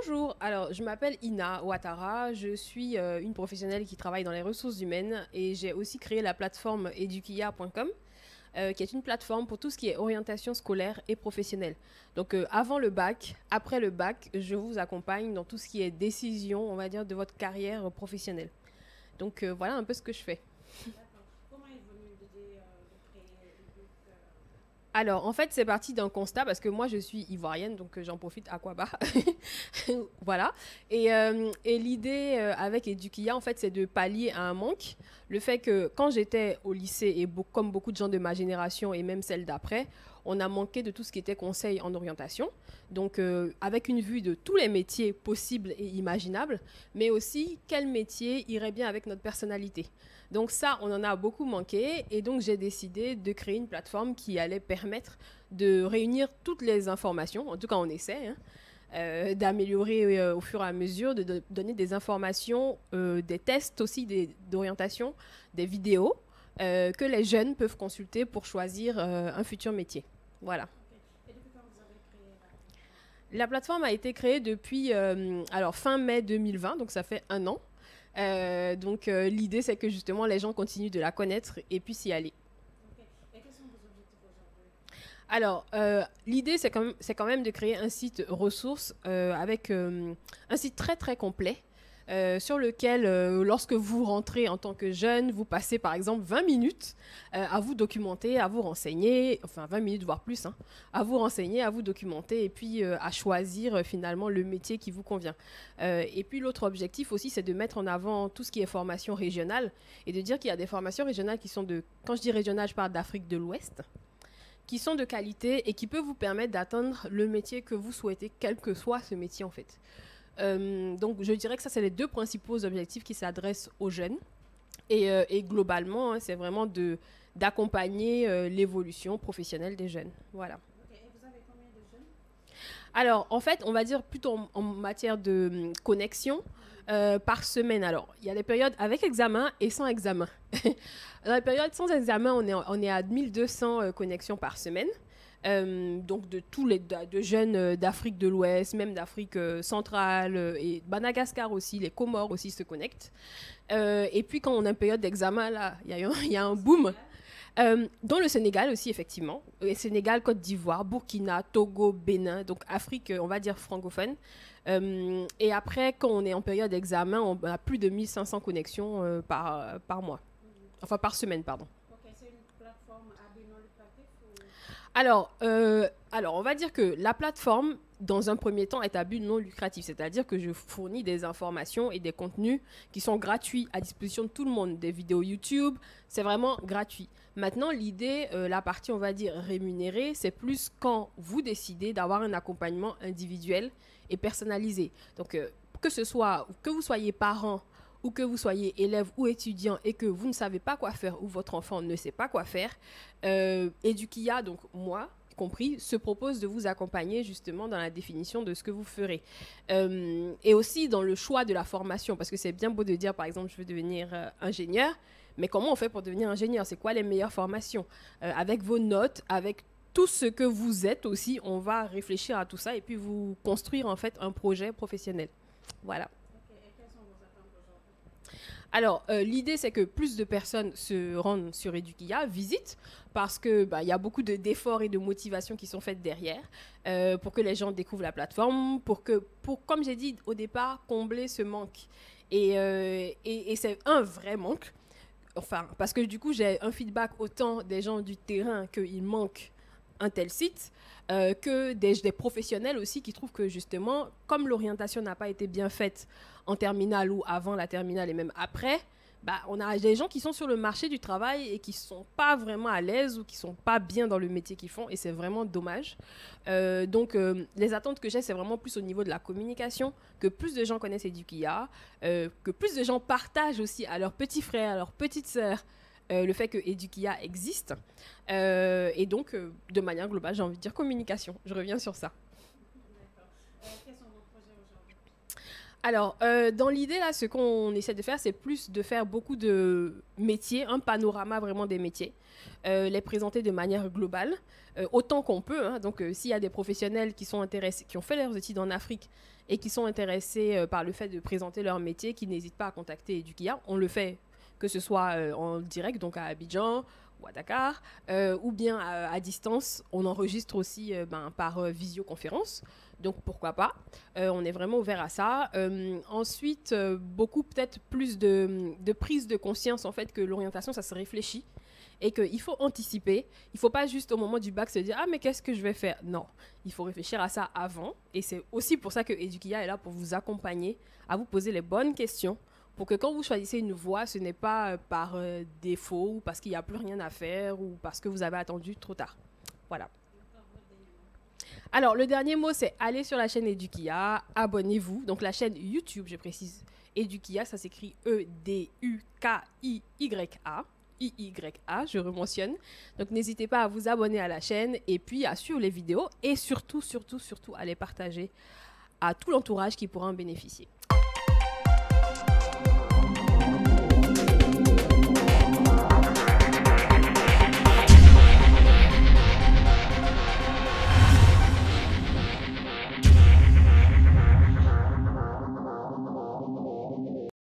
Bonjour, alors je m'appelle Ina Ouattara, je suis une professionnelle qui travaille dans les ressources humaines et j'ai aussi créé la plateforme eduquia.com qui est une plateforme pour tout ce qui est orientation scolaire et professionnelle. Donc avant le bac, après le bac, je vous accompagne dans tout ce qui est décision, on va dire, de votre carrière professionnelle. Donc voilà un peu ce que je fais. D'accord. Comment est venue l'idée de créer ebook Alors, en fait, c'est parti d'un constat parce que moi, je suis ivoirienne, donc j'en profite à quoi bas. Voilà. Et l'idée avec Eduquia, en fait, c'est de pallier à un manque. Le fait que quand j'étais au lycée, et comme beaucoup de gens de ma génération et même celle d'après, on a manqué de tout ce qui était conseil en orientation. Donc, avec une vue de tous les métiers possibles et imaginables, mais aussi quel métier irait bien avec notre personnalité. Donc ça, on en a beaucoup manqué et donc j'ai décidé de créer une plateforme qui allait permettre de réunir toutes les informations, en tout cas on essaie, hein, d'améliorer au fur et à mesure, de donner des informations, des tests aussi d'orientation, des vidéos que les jeunes peuvent consulter pour choisir un futur métier. Voilà. Ok. Et depuis quand vous avez créé la plateforme? La plateforme a été créée depuis alors fin mai 2020, donc ça fait un an. Donc l'idée c'est que justement les gens continuent de la connaître et puissent y aller. Ok. Et quels sont vos objectifs aujourd'hui? Alors l'idée c'est quand même de créer un site ressources avec un site très très complet sur lequel, lorsque vous rentrez en tant que jeune, vous passez par exemple 20 minutes à vous documenter, à vous renseigner, enfin 20 minutes voire plus, hein, à vous renseigner, à vous documenter et puis à choisir finalement le métier qui vous convient. Et puis l'autre objectif aussi, c'est de mettre en avant tout ce qui est formation régionale et de dire qu'il y a des formations régionales qui sont de, quand je dis régionales, je parle d'Afrique de l'Ouest, qui sont de qualité et qui peuvent vous permettre d'atteindre le métier que vous souhaitez, quel que soit ce métier en fait. Donc je dirais que ça, c'est les deux principaux objectifs qui s'adressent aux jeunes. Et globalement, hein, c'est vraiment d'accompagner l'évolution professionnelle des jeunes. Voilà. Ok. Et vous avez combien de jeunes? Alors, en fait, on va dire plutôt en matière de connexion par semaine. Alors, il y a des périodes avec examen et sans examen. Dans les périodes sans examen, on est à 1200 connexions par semaine. Donc de tous de jeunes d'Afrique de l'Ouest, même d'Afrique centrale et Madagascar aussi, les Comores aussi se connectent. Et puis quand on a une période d'examen, là, il y a un boom. Sénégal? Dans le Sénégal aussi, effectivement. Sénégal, Côte d'Ivoire, Burkina, Togo, Bénin, donc Afrique, on va dire francophone. Et après, quand on est en période d'examen, on a plus de 1500 connexions par mois. Enfin, par semaine, pardon. Ok. C'est une plateforme à but non lucratif ou... Alors, on va dire que la plateforme, dans un premier temps, est à but non lucratif. C'est-à-dire que je fournis des informations et des contenus qui sont gratuits à disposition de tout le monde. Des vidéos YouTube, c'est vraiment gratuit. Maintenant, l'idée, la partie, on va dire, rémunérée, c'est plus quand vous décidez d'avoir un accompagnement individuel et personnalisé. Donc, que ce soit, que vous soyez parent ou que vous soyez élève ou étudiant et que vous ne savez pas quoi faire ou votre enfant ne sait pas quoi faire, Eduquia, donc moi compris, se propose de vous accompagner justement dans la définition de ce que vous ferez. Et aussi dans le choix de la formation, parce que c'est bien beau de dire, par exemple, je veux devenir ingénieur, mais comment on fait pour devenir ingénieur? C'est quoi les meilleures formations? Avec vos notes, avec tout ce que vous êtes aussi, on va réfléchir à tout ça et puis vous construire en fait un projet professionnel. Voilà. Ok. Et quelles sont vos attentes aujourd'hui? Alors, l'idée, c'est que plus de personnes se rendent sur Eduquia, visitent, parce que bah, y a beaucoup d'efforts et de motivations qui sont faites derrière, pour que les gens découvrent la plateforme, comme j'ai dit au départ, combler ce manque. Et c'est un vrai manque, enfin, parce que du coup, j'ai un feedback autant des gens du terrain qu'il manque un tel site, que des professionnels aussi qui trouvent que justement, comme l'orientation n'a pas été bien faite en terminale ou avant la terminale et même après, bah, on a des gens qui sont sur le marché du travail et qui sont pas vraiment à l'aise ou qui sont pas bien dans le métier qu'ils font et c'est vraiment dommage. Donc les attentes que j'ai, c'est vraiment plus au niveau de la communication, que plus de gens connaissent Eduquia, que plus de gens partagent aussi à leurs petits frères, à leurs petites sœurs, le fait que Eduquia existe. Et donc, de manière globale, j'ai envie de dire communication. Je reviens sur ça. D'accord. Quels sont vos projets aujourd'hui? Alors, dans l'idée, là, ce qu'on essaie de faire, c'est plus de faire beaucoup de métiers, un panorama vraiment des métiers, les présenter de manière globale, autant qu'on peut, hein. Donc, s'il y a des professionnels qui sont intéressés, qui ont fait leurs études en Afrique et qui sont intéressés par le fait de présenter leur métier, qui n'hésitent pas à contacter Edukia, on le fait, que ce soit en direct, donc à Abidjan ou à Dakar, ou bien à distance. On enregistre aussi par visioconférence. Donc pourquoi pas. On est vraiment ouvert à ça. Ensuite, beaucoup peut-être plus de prise de conscience en fait que l'orientation, ça se réfléchit et qu'il faut anticiper. Il ne faut pas juste au moment du bac se dire « Ah, mais qu'est-ce que je vais faire ?» Non, il faut réfléchir à ça avant. Et c'est aussi pour ça que Edukia est là pour vous accompagner, à vous poser les bonnes questions pour que quand vous choisissez une voie, ce n'est pas par défaut ou parce qu'il n'y a plus rien à faire ou parce que vous avez attendu trop tard. Voilà. Alors, le dernier mot, c'est aller sur la chaîne Edukia, abonnez-vous. Donc, la chaîne YouTube, je précise, Edukia, ça s'écrit E-D-U-K-I-Y-A. I-Y-A, je rementionne. Donc, n'hésitez pas à vous abonner à la chaîne et puis à suivre les vidéos et surtout, surtout, surtout, à les partager à tout l'entourage qui pourra en bénéficier.